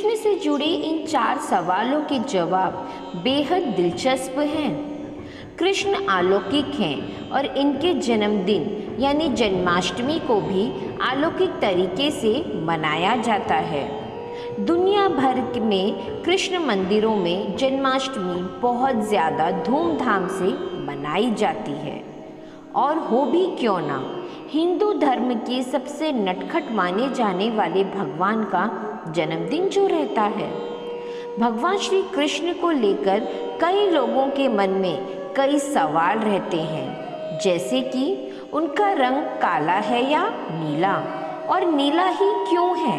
कृष्ण से जुड़े इन 4 सवालों के जवाब बेहद दिलचस्प हैं। कृष्ण अलौकिक हैं और इनके जन्मदिन यानी जन्माष्टमी को भी अलौकिक तरीके से मनाया जाता है। दुनिया भर में कृष्ण मंदिरों में जन्माष्टमी बहुत ज़्यादा धूमधाम से मनाई जाती है। और हो भी क्यों ना, हिंदू धर्म के सबसे नटखट माने जाने वाले भगवान का जन्मदिन जो रहता है, भगवान श्री कृष्ण को लेकर कई लोगों के मन में कई सवाल रहते हैं, जैसे कि उनका रंग काला है या नीला, और नीला ही क्यों है,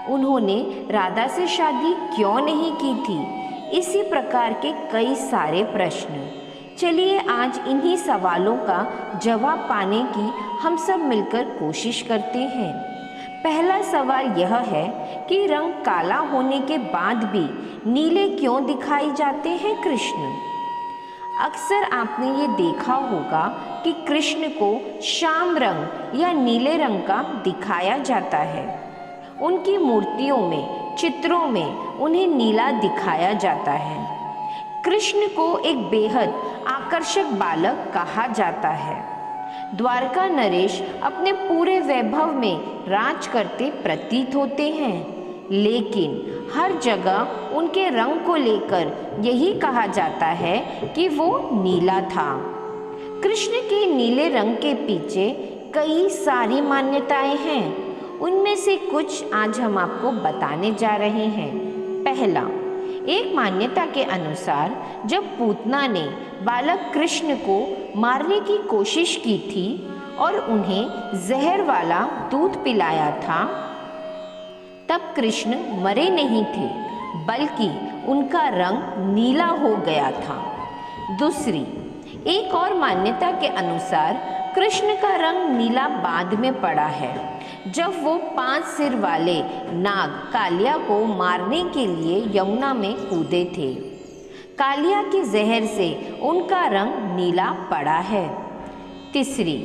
उन्होंने राधा से शादी क्यों नहीं की थी। इसी प्रकार के कई सारे प्रश्न। चलिए आज इन्हीं सवालों का जवाब पाने की हम सब मिलकर कोशिश करते हैं। पहला सवाल यह है कि रंग काला होने के बाद भी नीले क्यों दिखाई जाते हैं कृष्ण। अक्सर आपने ये देखा होगा कि कृष्ण को श्याम रंग या नीले रंग का दिखाया जाता है। उनकी मूर्तियों में, चित्रों में उन्हें नीला दिखाया जाता है। कृष्ण को एक बेहद आकर्षक बालक कहा जाता है। द्वारका नरेश अपने पूरे वैभव में राज करते प्रतीत होते हैं, लेकिन हर जगह उनके रंग को लेकर यही कहा जाता है कि वो नीला था। कृष्ण के नीले रंग के पीछे कई सारी मान्यताएं हैं। उनमें से कुछ आज हम आपको बताने जा रहे हैं। पहला, एक मान्यता के अनुसार जब पूतना ने बालक कृष्ण को मारने की कोशिश की थी और उन्हें जहर वाला दूध पिलाया था, तब कृष्ण मरे नहीं थे, बल्कि उनका रंग नीला हो गया था। दूसरी, एक और मान्यता के अनुसार कृष्ण का रंग नीला बाद में पड़ा है, जब वो 5 सिर वाले नाग कालिया को मारने के लिए यमुना में कूदे थे। कालिया के जहर से उनका रंग नीला पड़ा है। तीसरी,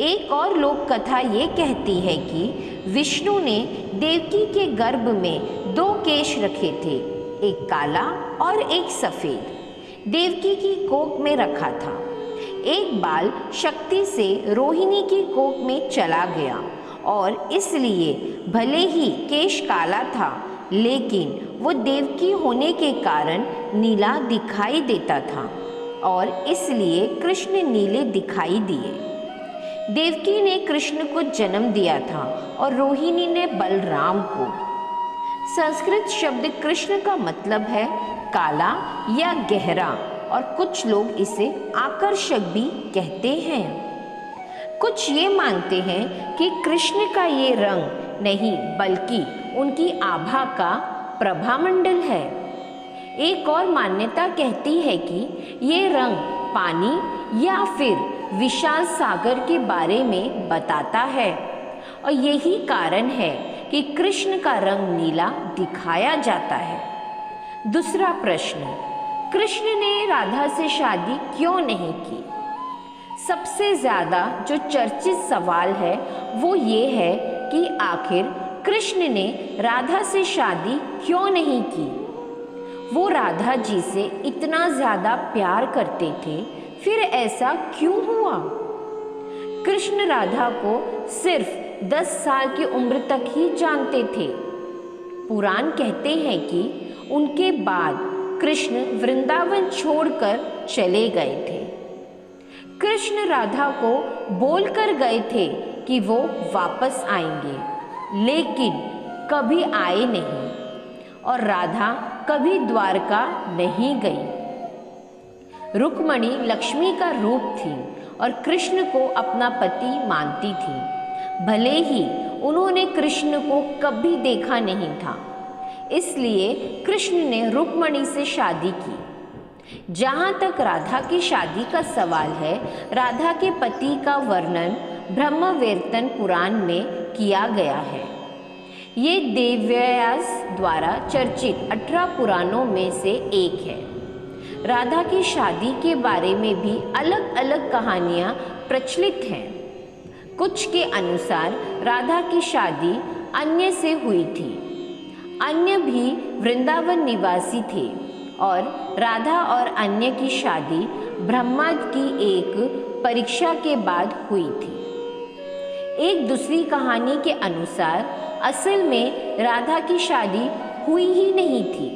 एक और लोक कथा ये कहती है कि विष्णु ने देवकी के गर्भ में 2 केश रखे थे, एक काला और एक सफ़ेद। देवकी की कोख में रखा था। एक बाल शक्ति से रोहिणी की कोख में चला गया और इसलिए भले ही केश काला था, लेकिन वो देवकी होने के कारण नीला दिखाई देता था और इसलिए कृष्ण नीले दिखाई दिए। देवकी ने कृष्ण को जन्म दिया था और रोहिणी ने बलराम को। संस्कृत शब्द कृष्ण का मतलब है काला या गहरा, और कुछ लोग इसे आकर्षक भी कहते हैं। कुछ ये मानते हैं कि कृष्ण का ये रंग नहीं, बल्कि उनकी आभा का प्रभामंडल है। एक और मान्यता कहती है कि ये रंग पानी या फिर विशाल सागर के बारे में बताता है, और यही कारण है कि कृष्ण का रंग नीला दिखाया जाता है। दूसरा प्रश्न, कृष्ण ने राधा से शादी क्यों नहीं की। सबसे ज़्यादा जो चर्चित सवाल है वो ये है कि आखिर कृष्ण ने राधा से शादी क्यों नहीं की। वो राधा जी से इतना ज़्यादा प्यार करते थे, फिर ऐसा क्यों हुआ। कृष्ण राधा को सिर्फ 10 साल की उम्र तक ही जानते थे। पुराण कहते हैं कि उनके बाद कृष्ण वृंदावन छोड़कर चले गए थे। कृष्ण राधा को बोलकर गए थे कि वो वापस आएंगे, लेकिन कभी आए नहीं और राधा कभी द्वारका नहीं गई। रुक्मणी लक्ष्मी का रूप थी और कृष्ण को अपना पति मानती थी, भले ही उन्होंने कृष्ण को कभी देखा नहीं था। इसलिए कृष्ण ने रुक्मणी से शादी की। जहाँ तक राधा की शादी का सवाल है, राधा के पति का वर्णन ब्रह्मवैवर्तन पुराण में किया गया है। ये देवव्यास द्वारा चर्चित 18 पुराणों में से एक है। राधा की शादी के बारे में भी अलग अलग कहानियाँ प्रचलित हैं। कुछ के अनुसार राधा की शादी अन्य से हुई थी। अन्य भी वृंदावन निवासी थे और राधा और अन्य की शादी ब्रह्मा की एक परीक्षा के बाद हुई थी। एक दूसरी कहानी के अनुसार असल में राधा की शादी हुई ही नहीं थी।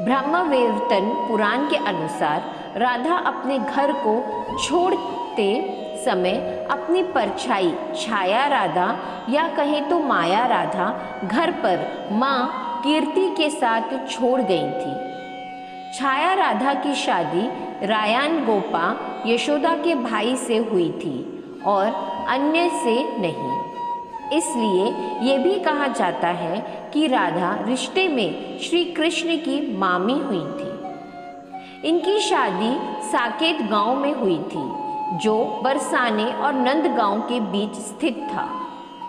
ब्रह्मवैवर्तन पुराण के अनुसार राधा अपने घर को छोड़ते समय अपनी परछाई छाया राधा या कहें तो माया राधा घर पर माँ कीर्ति के साथ छोड़ गई थी। छाया राधा की शादी रायन गोपा यशोदा के भाई से हुई थी और अन्य से नहीं। इसलिए ये भी कहा जाता है कि राधा रिश्ते में श्री कृष्ण की मामी हुई थी। इनकी शादी साकेत गांव में हुई थी जो बरसाने और नंदगांव के बीच स्थित था।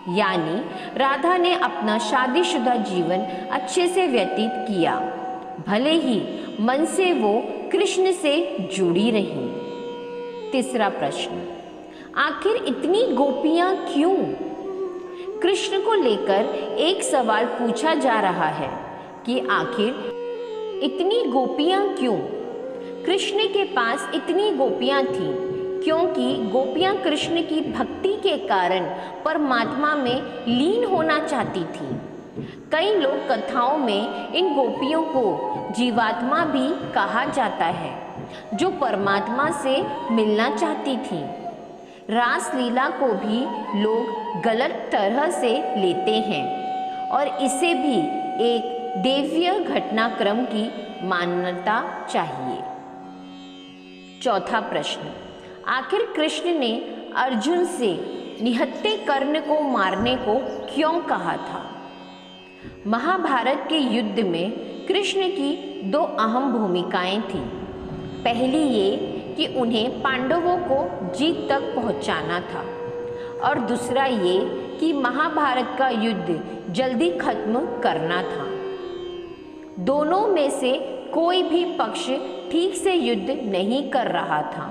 यानी राधा ने अपना शादीशुदा जीवन अच्छे से व्यतीत किया, भले ही मन से वो कृष्ण से जुड़ी रही। तीसरा प्रश्न, आखिर इतनी गोपियां क्यों? कृष्ण को लेकर एक सवाल पूछा जा रहा है कि आखिर इतनी गोपियां क्यों? कृष्ण के पास इतनी गोपियां थीं क्योंकि गोपियां कृष्ण की भक्ति के कारण परमात्मा में लीन होना चाहती थीं। कई लोक कथाओं में इन गोपियों को जीवात्मा भी कहा जाता है जो परमात्मा से मिलना चाहती थीं। रासलीला को भी लोग गलत तरह से लेते हैं और इसे भी एक दैवीय घटनाक्रम की मान्यता चाहिए। चौथा प्रश्न, आखिर कृष्ण ने अर्जुन से निहत्थे कर्ण को मारने को क्यों कहा था? महाभारत के युद्ध में कृष्ण की दो अहम भूमिकाएं थीं। पहली ये कि उन्हें पांडवों को जीत तक पहुंचाना था और दूसरा ये कि महाभारत का युद्ध जल्दी खत्म करना था। दोनों में से कोई भी पक्ष ठीक से युद्ध नहीं कर रहा था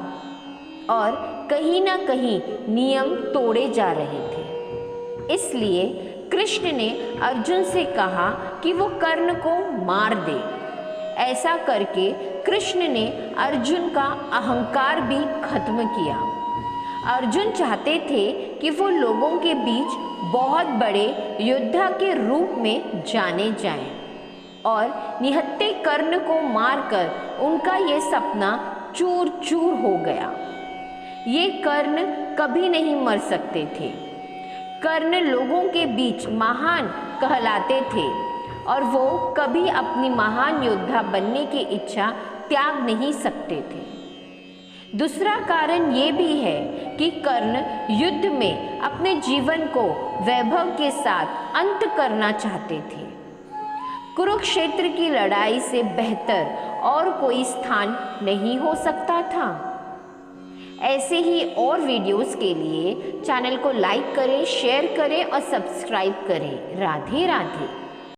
और कहीं ना कहीं नियम तोड़े जा रहे थे। इसलिए कृष्ण ने अर्जुन से कहा कि वो कर्ण को मार दे। ऐसा करके कृष्ण ने अर्जुन का अहंकार भी खत्म किया। अर्जुन चाहते थे कि वो लोगों के बीच बहुत बड़े योद्धा के रूप में जाने जाएं और निहत्थे कर्ण को मारकर उनका ये सपना चूर चूर हो गया। ये कर्ण कभी नहीं मर सकते थे। कर्ण लोगों के बीच महान कहलाते थे और वो कभी अपनी महान योद्धा बनने की इच्छा त्याग नहीं सकते थे। दूसरा कारण ये भी है कि कर्ण युद्ध में अपने जीवन को वैभव के साथ अंत करना चाहते थे। कुरुक्षेत्र की लड़ाई से बेहतर और कोई स्थान नहीं हो सकता था। ऐसे ही और वीडियोस के लिए चैनल को लाइक करें, शेयर करें और सब्सक्राइब करें। राधे राधे।